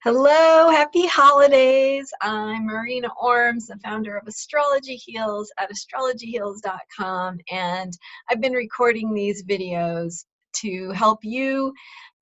Hello, happy holidays. I'm Marina Orms, the founder of Astrology Heals at astrologyheals.com, and I've been recording these videos to help you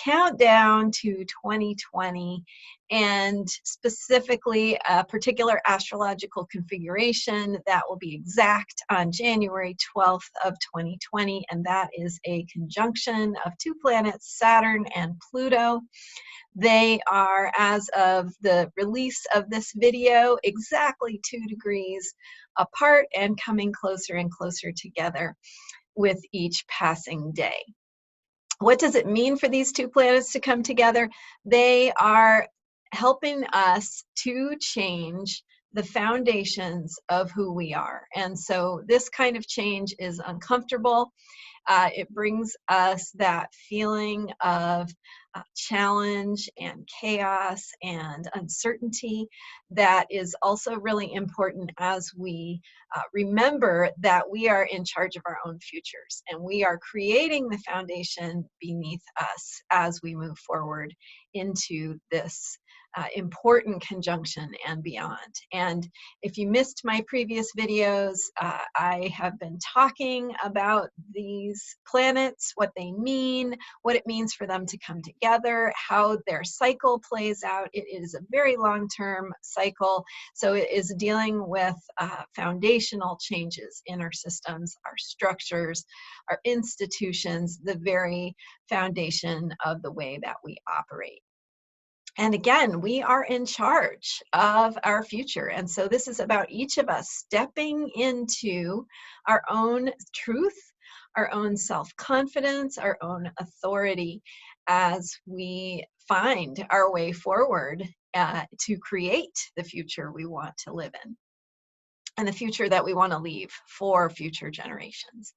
count down to 2020 and specifically a particular astrological configuration that will be exact on January 12th of 2020, and that is a conjunction of two planets, Saturn and Pluto. They are, as of the release of this video, exactly 2 degrees apart and coming closer and closer together with each passing day. What does it mean for these two planets to come together? They are helping us to change the foundations of who we are. And so this kind of change is uncomfortable. It brings us that feeling of challenge and chaos and uncertainty that is also really important as we remember that we are in charge of our own futures and we are creating the foundation beneath us as we move forward into this important conjunction and beyond. And if you missed my previous videos, I have been talking about these planets, what they mean, what it means for them to come together, how their cycle plays out. It is a very long-term cycle, so it is dealing with foundational changes in our systems, our structures, our institutions, the very foundation of the way that we operate. And again, we are in charge of our future. And so this is about each of us stepping into our own truth, our own self-confidence, our own authority as we find our way forward to create the future we want to live in and the future that we want to leave for future generations.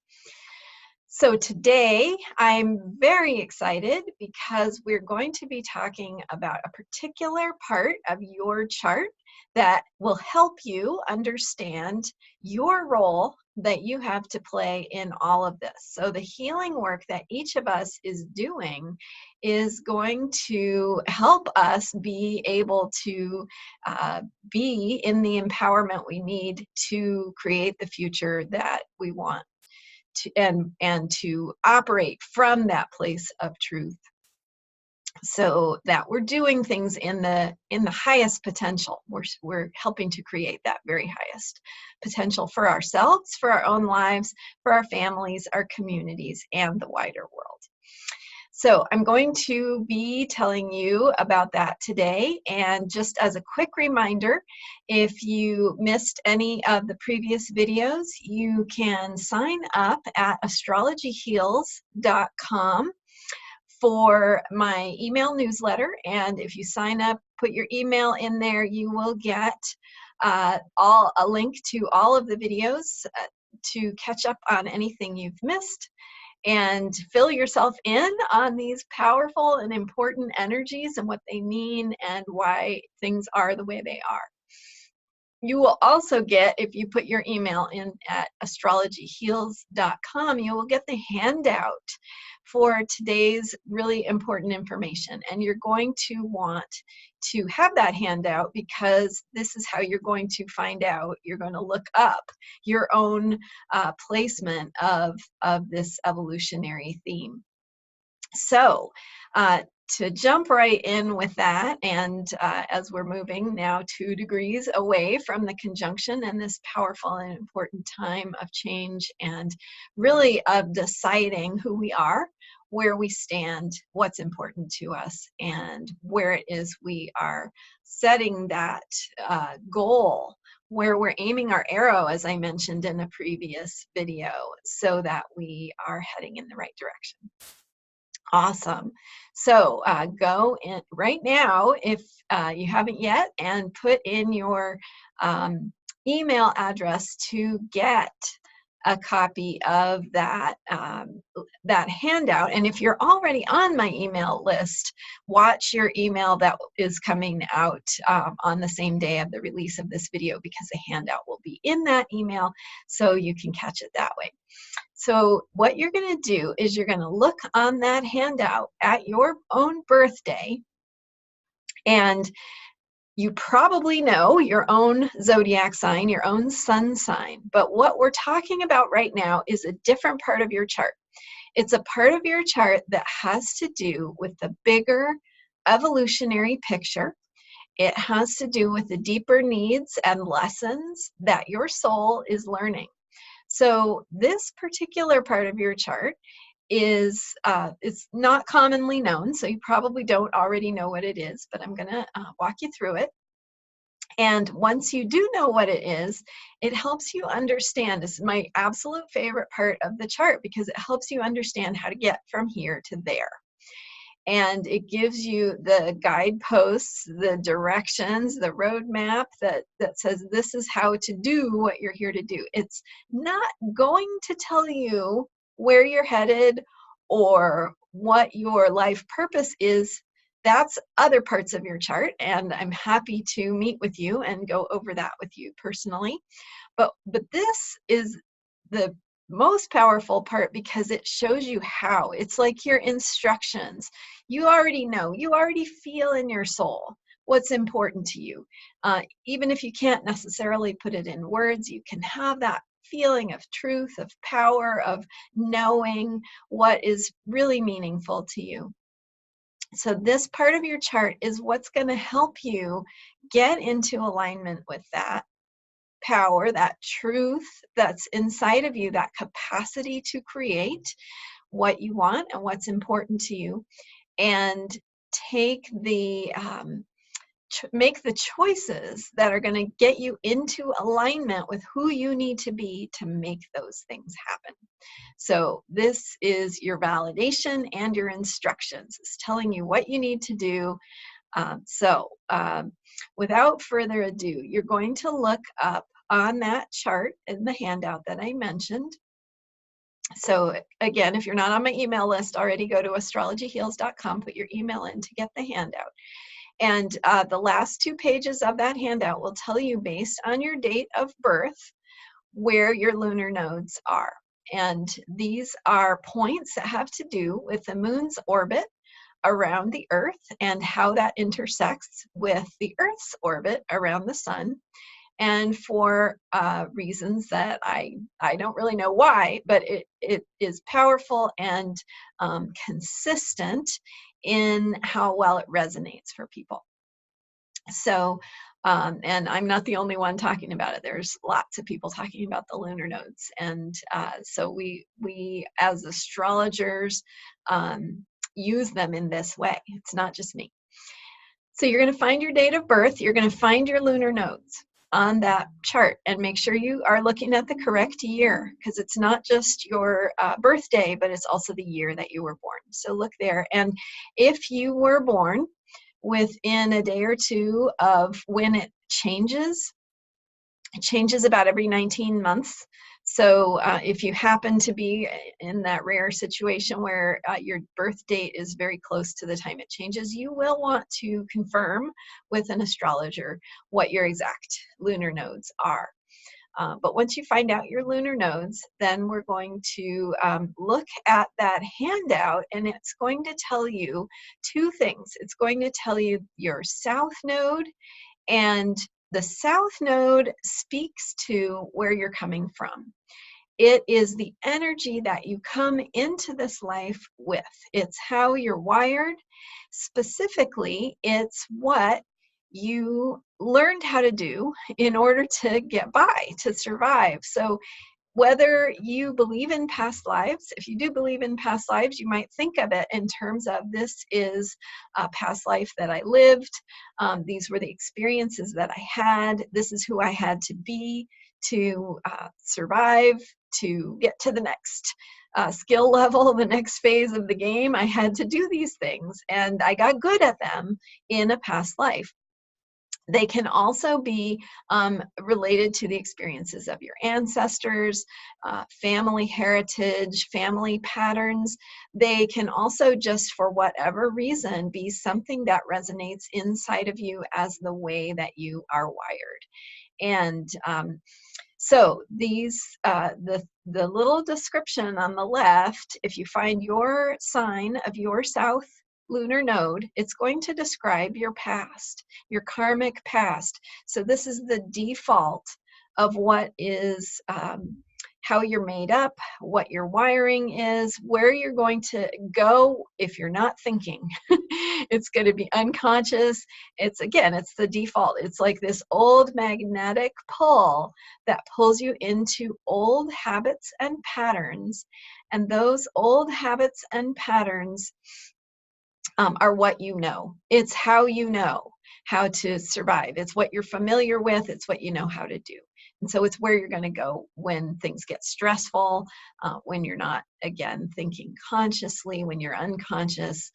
So today I'm very excited because we're going to be talking about a particular part of your chart that will help you understand your role that you have to play in all of this. So the healing work that each of us is doing is going to help us be able to be in the empowerment we need to create the future that we want. And to operate from that place of truth, so that we're doing things in the highest potential. We're helping to create that very highest potential for ourselves, for our own lives, for our families, our communities, and the wider world. So I'm going to be telling you about that today. And just as a quick reminder, if you missed any of the previous videos, you can sign up at astrologyheals.com for my email newsletter. And if you sign up, put your email in there, you will get a link to all of the videos to catch up on anything you've missed, and fill yourself in on these powerful and important energies and what they mean and why things are the way they are. You will also get, if you put your email in at astrologyheals.com, you will get the handout for today's really important information. And you're going to want to have that handout because this is how you're going to find out. You're going to look up your own placement of this evolutionary theme. So to jump right in with that, and as we're moving now 2 degrees away from the conjunction and this powerful and important time of change and really of deciding who we are, where we stand, what's important to us, and where it is we are setting that goal, where we're aiming our arrow, as I mentioned in a previous video, so that we are heading in the right direction. Awesome. So go in right now, if you haven't yet, and put in your email address to get a copy of that handout. And if you're already on my email list, watch your email that is coming out on the same day of the release of this video, because the handout will be in that email, so you can catch it that way. So what you're going to do is you're going to look on that handout at your own birthday, And you probably know your own zodiac sign, your own sun sign. But what we're talking about right now is a different part of your chart. It's a part of your chart that has to do with the bigger evolutionary picture. It has to do with the deeper needs and lessons that your soul is learning. So this particular part of your chart is it's not commonly known, so you probably don't already know what it is, but I'm going to walk you through it. And once you do know what it is, it helps you understand. This is my absolute favorite part of the chart because it helps you understand how to get from here to there. And it gives you the guideposts, the directions, the roadmap that says this is how to do what you're here to do. It's not going to tell you where you're headed or what your life purpose is. That's other parts of your chart, and I'm happy to meet with you and go over that with you personally. But this is the most powerful part because it shows you how. It's like your instructions. You already know, you already feel in your soul what's important to you. Even if you can't necessarily put it in words, you can have that feeling of truth, of power, of knowing what is really meaningful to you. So this part of your chart is what's going to help you get into alignment with that power, that truth that's inside of you, that capacity to create what you want and what's important to you, and take the make the choices that are going to get you into alignment with who you need to be to make those things happen. So this is your validation and your instructions. It's telling you what you need to do. Without further ado, you're going to look up on that chart in the handout that I mentioned. So again, if you're not on my email list already, go to astrologyheals.com, put your email in to get the handout. And the last 2 pages of that handout will tell you, based on your date of birth, where your lunar nodes are. And these are points that have to do with the moon's orbit around the Earth and how that intersects with the Earth's orbit around the sun. And for reasons that I don't really know why, but it is powerful and consistent in how well it resonates for people. So, and I'm not the only one talking about it. There's lots of people talking about the lunar nodes. And so we as astrologers use them in this way. It's not just me. So you're going to find your date of birth. You're going to find your lunar nodes on that chart, and make sure you are looking at the correct year, because it's not just your birthday, but it's also the year that you were born. So look there. And if you were born within a day or two of when it changes about every 19 months. So if you happen to be in that rare situation where your birth date is very close to the time it changes, you will want to confirm with an astrologer what your exact lunar nodes are. But once you find out your lunar nodes, then we're going to look at that handout, and it's going to tell you 2 things. It's going to tell you your south node, and the south node speaks to where you're coming from. It is the energy that you come into this life with. It's how you're wired. Specifically, it's what you learned how to do in order to get by, to survive. So whether you believe in past lives, if you do believe in past lives, you might think of it in terms of, this is a past life that I lived. These were the experiences that I had. This is who I had to be to survive, to get to the next skill level, the next phase of the game. I had to do these things, and I got good at them in a past life. They can also be related to the experiences of your ancestors, family heritage, family patterns. They can also, just for whatever reason, be something that resonates inside of you as the way that you are wired. And so these, the little description on the left, if you find your sign of your south lunar node, it's going to describe your past, your karmic past. So this is the default of what is, how you're made up, what your wiring is, where you're going to go if you're not thinking. It's going to be unconscious. It's, again, it's the default. It's like this old magnetic pull that pulls you into old habits and patterns. And those old habits and patterns are what you know. It's how you know how to survive. It's what you're familiar with. It's what you know how to do. And so it's where you're going to go when things get stressful, when you're not, again, thinking consciously, when you're unconscious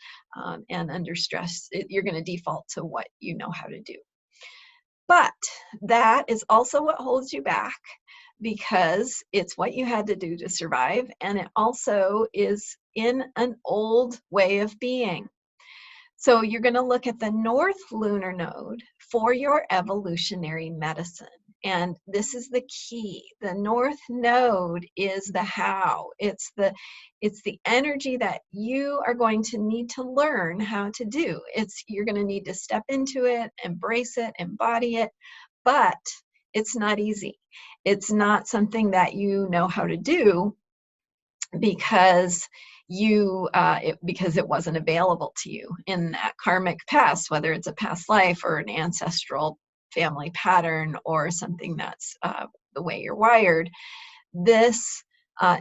and under stress. You're going to default to what you know how to do. But that is also what holds you back, because it's what you had to do to survive, and it also is in an old way of being. So you're going to look at the North Lunar Node for your evolutionary medicine. And this is the key. The North Node is the how. It's the energy that you are going to need to learn how to do. You're going to need to step into it, embrace it, embody it, but it's not easy. It's not something that you know how to do because because it wasn't available to you in that karmic past, whether it's a past life or an ancestral family pattern or something that's the way you're wired. This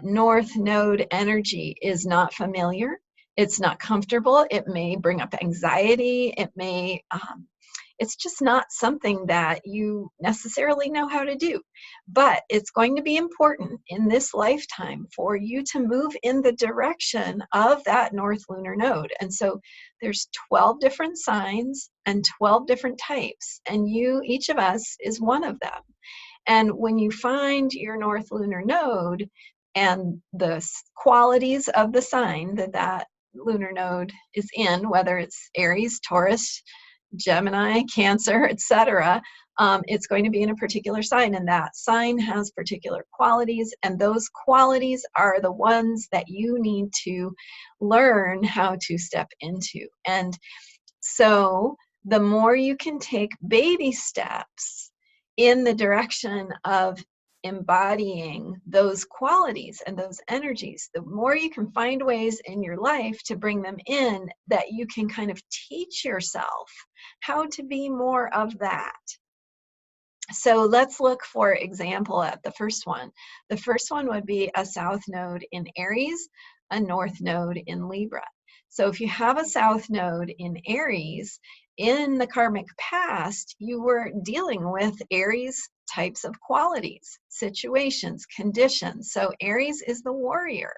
North Node energy is not familiar. It's not comfortable. It may bring up anxiety. It may, it's just not something that you necessarily know how to do. But it's going to be important in this lifetime for you to move in the direction of that North Lunar Node. And so there's 12 different signs and 12 different types, and each of us is one of them. And when you find your North Lunar Node and the qualities of the sign that lunar node is in, whether it's Aries, Taurus, Gemini, Cancer, etc., it's going to be in a particular sign, and that sign has particular qualities, and those qualities are the ones that you need to learn how to step into. And so the more you can take baby steps in the direction of embodying those qualities and those energies, the more you can find ways in your life to bring them in, that you can kind of teach yourself how to be more of that. So let's look, for example, at the first one. The first one would be a South Node in Aries, a North Node in Libra. So if you have a South Node in Aries, in the karmic past, you were dealing with Aries types of qualities, situations, conditions. So Aries is the warrior.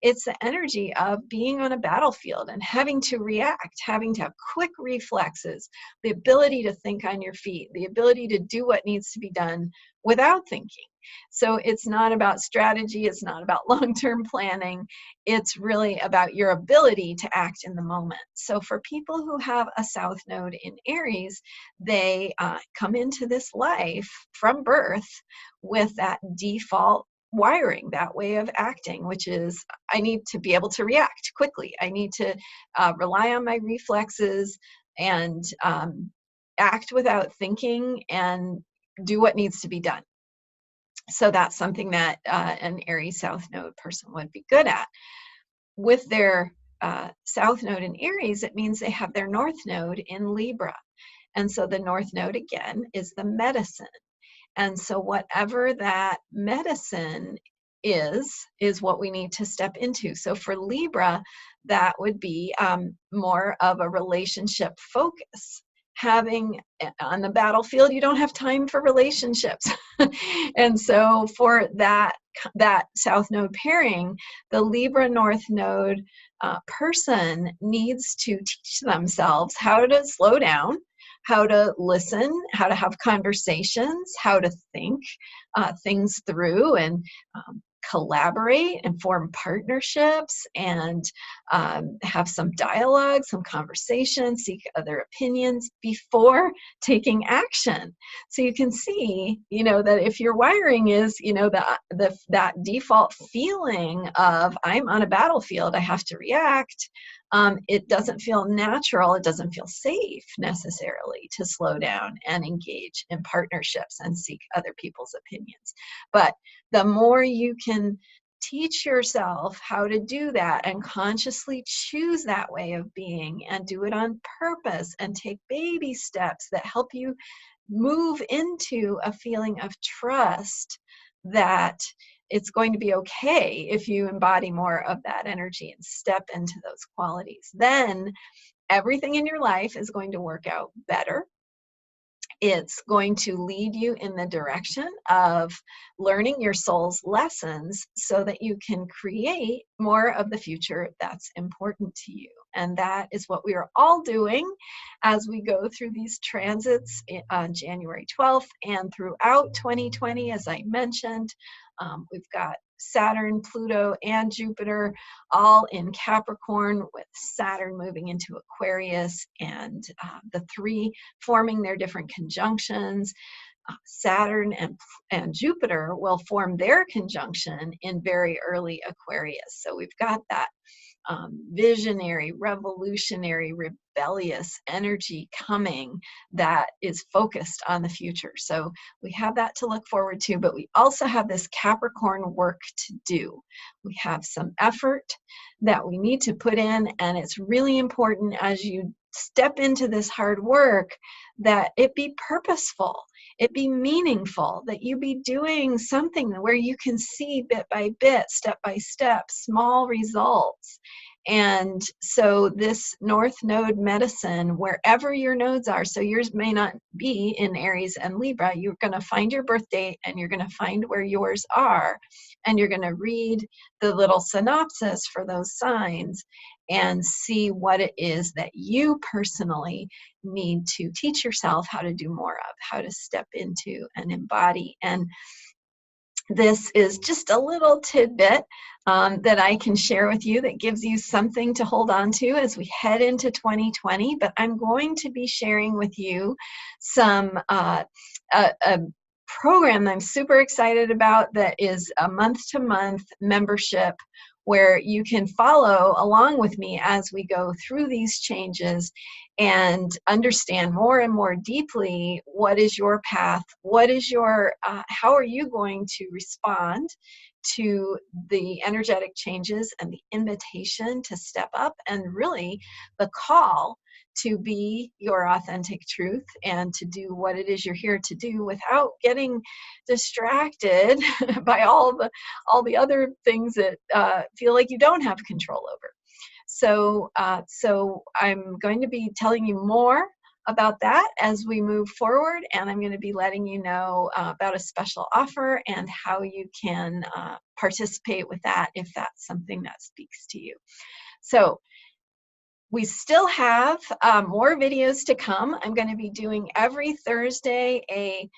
It's the energy of being on a battlefield and having to react, having to have quick reflexes, the ability to think on your feet, the ability to do what needs to be done without thinking. So it's not about strategy, it's not about long-term planning, it's really about your ability to act in the moment. So for people who have a South Node in Aries, they come into this life from birth with that default wiring, that way of acting, which is, I need to be able to react quickly. I need to rely on my reflexes and act without thinking and do what needs to be done. So that's something that an Aries South Node person would be good at. With their South Node in Aries, it means they have their North Node in Libra. And so the North Node, again, is the medicine. And so whatever that medicine is what we need to step into. So for Libra, that would be more of a relationship focus. Having on the battlefield, you don't have time for relationships. And so for that South Node pairing, the Libra North Node person needs to teach themselves how to slow down, how to listen, how to have conversations, how to think things through and collaborate and form partnerships and have some dialogue, some conversation, seek other opinions before taking action. So you can see, that if your wiring is, that default feeling of I'm on a battlefield, I have to react, it doesn't feel natural, it doesn't feel safe necessarily to slow down and engage in partnerships and seek other people's opinions. But the more you can teach yourself how to do that and consciously choose that way of being and do it on purpose and take baby steps that help you move into a feeling of trust that it's going to be okay if you embody more of that energy and step into those qualities, then everything in your life is going to work out better. It's going to lead you in the direction of learning your soul's lessons so that you can create more of the future that's important to you. And that is what we are all doing as we go through these transits on January 12th and throughout 2020, as I mentioned. We've got Saturn, Pluto, and Jupiter all in Capricorn, with Saturn moving into Aquarius, and the three forming their different conjunctions. Saturn and Jupiter will form their conjunction in very early Aquarius. So we've got that visionary, revolutionary, rebellious energy coming that is focused on the future. So we have that to look forward to, but we also have this Capricorn work to do. We have some effort that we need to put in, and it's really important as you step into this hard work that it be purposeful, it be meaningful, that you be doing something where you can see bit by bit, step by step, small results. And so this North Node medicine, wherever your nodes are, so yours may not be in Aries and Libra, you're going to find your birth date and you're going to find where yours are, and you're going to read the little synopsis for those signs and see what it is that you personally need to teach yourself how to do more of, how to step into and embody. And this is just a little tidbit that I can share with you that gives you something to hold on to as we head into 2020. But I'm going to be sharing with you some a program that I'm super excited about that is a month-to-month membership where you can follow along with me as we go through these changes and understand more and more deeply what is your path, what is your, how are you going to respond to the energetic changes and the invitation to step up, and really the call to be your authentic truth and to do what it is you're here to do without getting distracted by all the other things that feel like you don't have control over. So I'm going to be telling you more about that as we move forward, and I'm going to be letting you know about a special offer and how you can participate with that if that's something that speaks to you. So we still have more videos to come. I'm going to be doing every Thursday a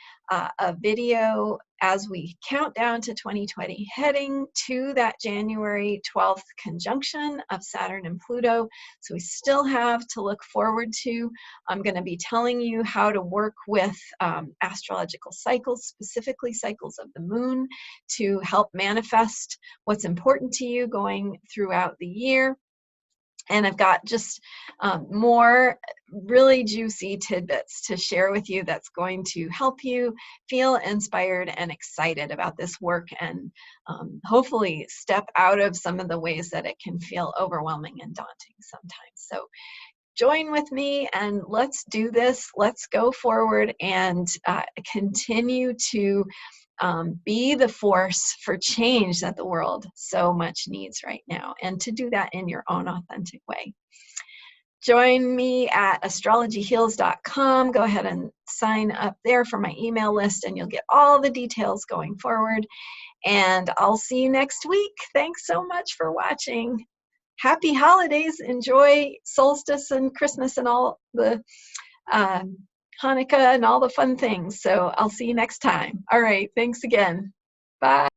video as we count down to 2020, heading to that January 12th conjunction of Saturn and Pluto. So we still have to look forward to. I'm going to be telling you how to work with astrological cycles, specifically cycles of the moon, to help manifest what's important to you going throughout the year. And I've got just more really juicy tidbits to share with you that's going to help you feel inspired and excited about this work, and hopefully step out of some of the ways that it can feel overwhelming and daunting sometimes. So join with me and let's do this. Let's go forward and continue to be the force for change that the world so much needs right now, and to do that in your own authentic way. Join me at astrologyheals.com. Go ahead and sign up there for my email list and you'll get all the details going forward. And I'll see you next week. Thanks so much for watching. Happy holidays. Enjoy solstice and Christmas and all the Hanukkah and all the fun things. So I'll see you next time. All right. Thanks again. Bye.